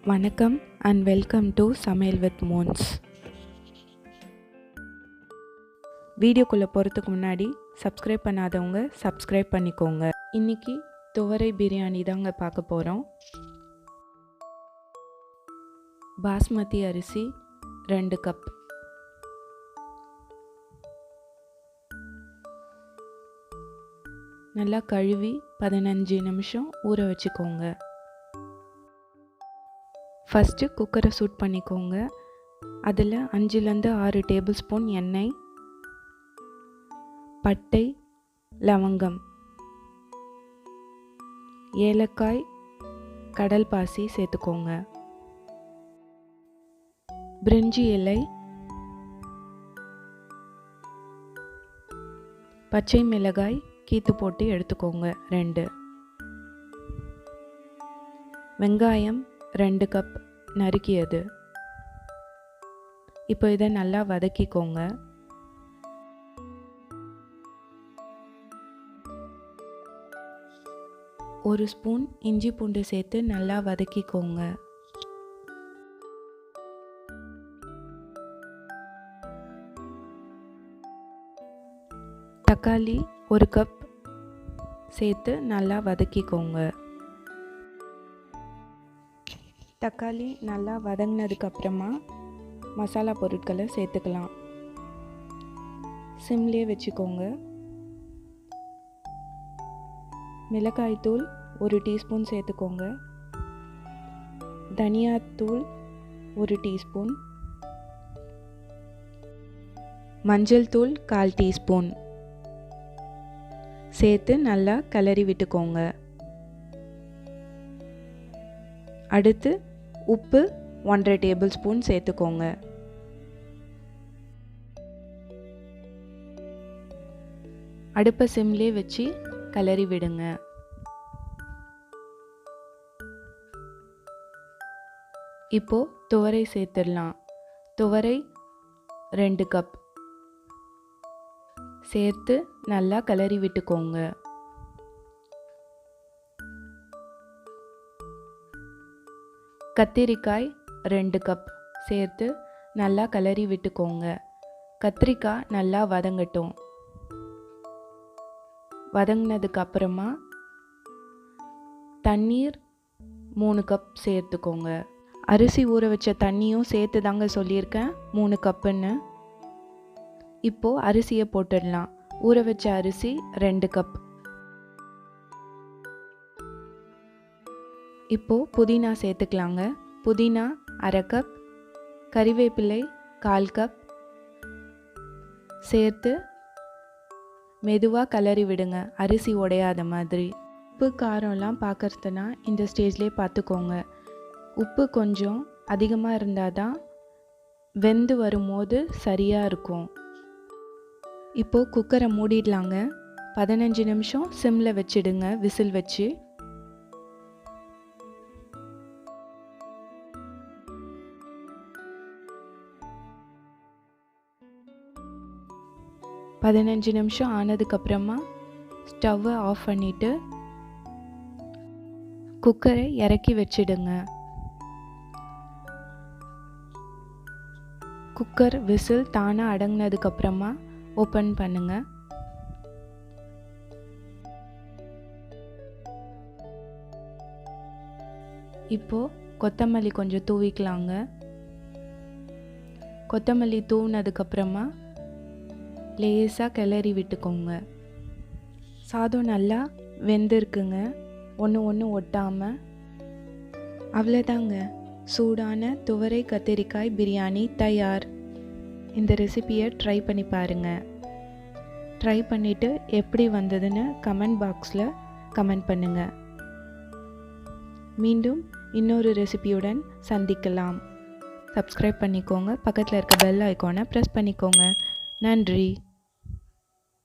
வணக்கம் and welcome to சமையல் with மோன்ஸ். வீடியோக்குள்ளே போகிறதுக்கு முன்னாடி சப்ஸ்கிரைப் பண்ணாதவங்க சப்ஸ்கிரைப் பண்ணிக்கோங்க. இன்றைக்கி துவரை பிரியாணி தாங்க பார்க்க போகிறோம். பாஸ்மதி அரிசி 2 கப், நல்லா கழுவி 15 நிமிஷம் ஊற வச்சுக்கோங்க. ஃபஸ்ட்டு குக்கரை சூட் பண்ணிக்கோங்க. அதில் 5-6 டேபிள் ஸ்பூன் எண்ணெய், பட்டை, லவங்கம், ஏலக்காய், கடல் பாசி சேர்த்துக்கோங்க. பிரிஞ்சி இலை, பச்சை மிளகாய் கீத்து போட்டு எடுத்துக்கோங்க 2. வெங்காயம் 2 கப் நறுக்கியது. இப்போ இதை நல்லா வதக்கிக்கோங்க. ஒரு ஸ்பூன் இஞ்சி பூண்டு சேர்த்து நல்லா வதக்கிக்கோங்க. தக்காளி 1 கப் சேர்த்து நல்லா வதக்கிக்கோங்க. தக்காளி நல்லா வதங்கினதுக்கப்புறமா மசாலா பொருட்களை சேர்த்துக்கலாம். சிம்லேயே வச்சுக்கோங்க. மிளகாய்த்தூள் 1 டீஸ்பூன் சேர்த்துக்கோங்க. தனியாத்தூள் 1 டீஸ்பூன், மஞ்சள் தூள் 1/4 டீஸ்பூன் சேர்த்து நல்லா கிளறி விட்டுக்கோங்க. அடுத்து உப்பு 1/2 டேபிள் ஸ்பூன் சேர்த்துக்கோங்க. அடுப்பை சிம்லேயே வச்சு கிளறி விடுங்க. இப்போ துவரை சேர்த்துடலாம். துவரை 2 கப் சேர்த்து நல்லா கிளறி விட்டுக்கோங்க. கத்திரிக்காய் 2 கப் சேர்த்து நல்லா கிளறி விட்டுக்கோங்க. கத்திரிக்காய் நல்லா வதங்கட்டும். வதங்கினதுக்கு அப்புறமா தண்ணீர் 3 கப் சேர்த்துக்கோங்க. அரிசி ஊற வச்ச தண்ணியும் சேர்த்து தாங்க சொல்லியிருக்கேன் 3 கப்புன்னு. இப்போது அரிசியை போட்டுடலாம். ஊற வச்ச அரிசி 2 கப். இப்போது புதினா சேர்த்துக்கலாங்க. புதினா 1/2 கப், கறிவேப்பிலை 1/4 கப் சேர்த்து மெதுவாக கிளறி விடுங்க, அரிசி உடையாத மாதிரி. உப்பு காரம்லாம் பார்க்கறதுனா இந்த ஸ்டேஜ்லேயே பார்த்துக்கோங்க. உப்பு கொஞ்சம் அதிகமாக இருந்தால் தான் வெந்து வரும்போது சரியாக இருக்கும். இப்போது குக்கரை மூடிடலாங்க. 15 நிமிஷம் சிம்மில் வச்சிடுங்க, விசில் வச்சு. பதினஞ்சு நிமிஷம் ஆனதுக்கப்புறமா ஸ்டவ்வை ஆஃப் பண்ணிவிட்டு குக்கரை இறக்கி வச்சிடுங்க. குக்கர் விசில் தானாக அடங்கினதுக்கப்புறமா ஓப்பன் பண்ணுங்க. இப்போது கொத்தமல்லி கொஞ்சம் தூவிக்கலாங்க. கொத்தமல்லி தூவினதுக்கப்புறமா லேசாக கிளறி விட்டுக்கோங்க. சாதம் நல்லா வெந்திருக்குங்க, ஒன்று ஒட்டாமல். அவ்வளோதாங்க, சூடான துவரை கத்திரிக்காய் பிரியாணி தயார். இந்த ரெசிபியை ட்ரை பண்ணி பாருங்கள். ட்ரை பண்ணிவிட்டு எப்படி வந்ததுன்னு கமெண்ட் பாக்ஸில் கமெண்ட் பண்ணுங்கள். மீண்டும் இன்னொரு ரெசிபியுடன் சந்திக்கலாம். சப்ஸ்கிரைப் பண்ணிக்கோங்க. பக்கத்தில் இருக்க பெல் ஐக்கானை ப்ரெஸ் பண்ணிக்கோங்க. நன்றி.